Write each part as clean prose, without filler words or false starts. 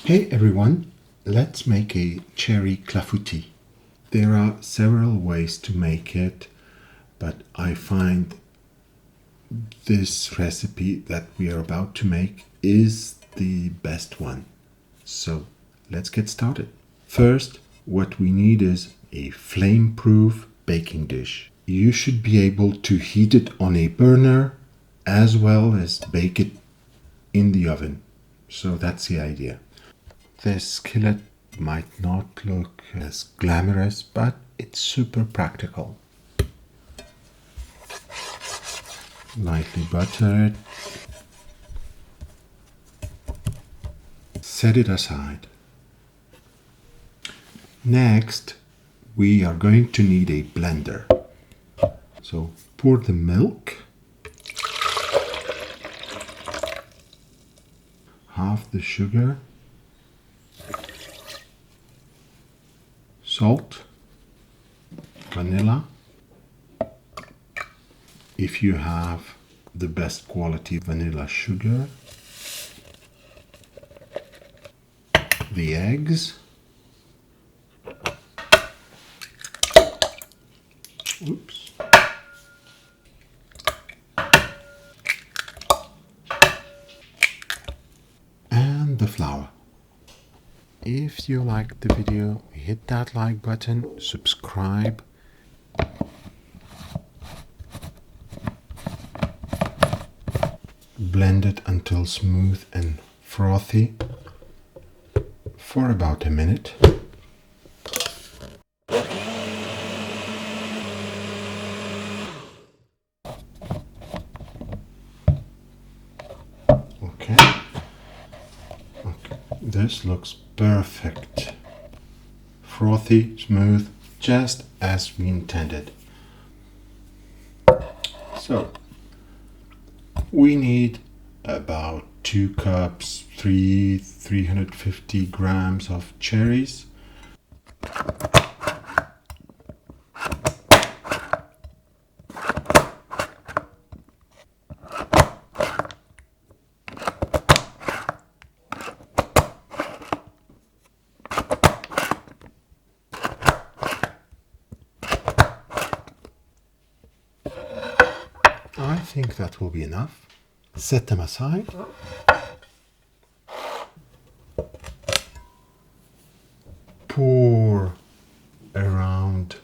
Hey everyone, let's make a Cherry-Clafoutis. There are several ways to make it, but I find this recipe that we are about to make is the best one. So let's get started. First, what we need is a flame-proof baking dish. You should be able to heat it on a burner as well as bake it in the oven. So that's the idea. This skillet might not look as glamorous, but it's super practical. Lightly butter it. Set it aside. Next, we are going to need a blender. So pour the milk, half the sugar, salt, vanilla. If you have the best quality vanilla sugar, the eggs, oops, and the flour. If you liked the video, hit that like button, subscribe. Blend it until smooth and frothy for about a minute. Okay. This looks perfect. Frothy, smooth, just as we intended. So, we need about 2 cups, 350 grams of cherries. I think that will be enough. Set them aside. Pour around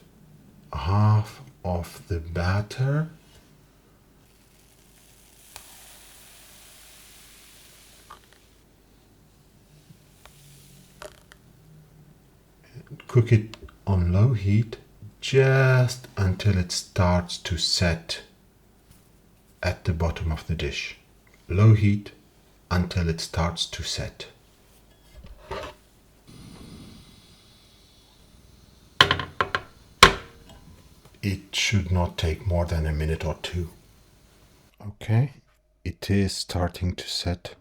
half of the batter. Cook it on low heat just until it starts to set at the bottom of the dish. Low heat until it starts to set. It should not take more than a minute or two. Okay, it is starting to set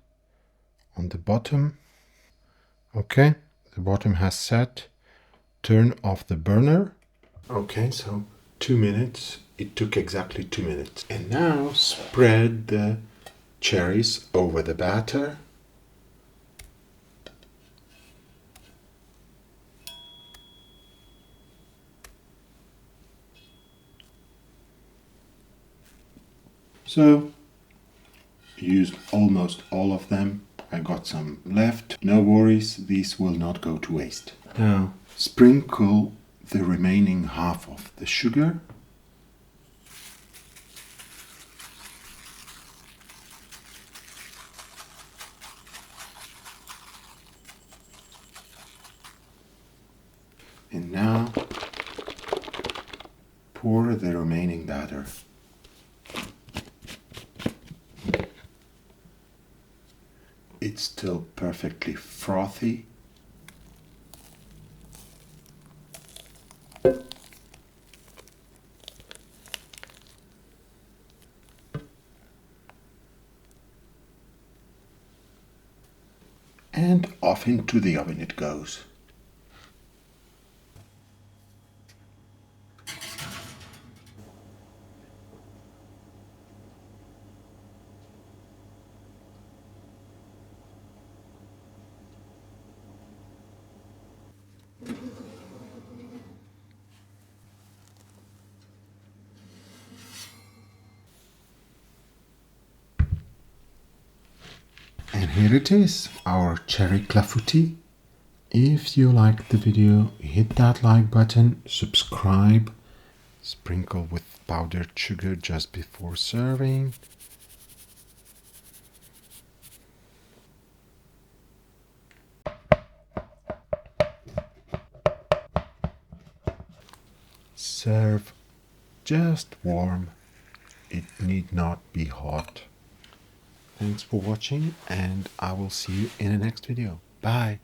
on the bottom. Okay, the bottom has set. Turn off the burner. Okay, so 2 minutes. It took exactly 2 minutes. And now spread the cherries over the batter. So use almost all of them. I got some left. No worries, these will not go to waste. Now sprinkle the remaining half of the sugar. And now pour the remaining batter. It's still perfectly frothy. And off into the oven it goes. here it is, our cherry clafoutis. If you liked the video, hit that like button, subscribe, sprinkle with powdered sugar just before serving. Serve just warm. It need not be hot. Thanks for watching, and I will see you in the next video. Bye.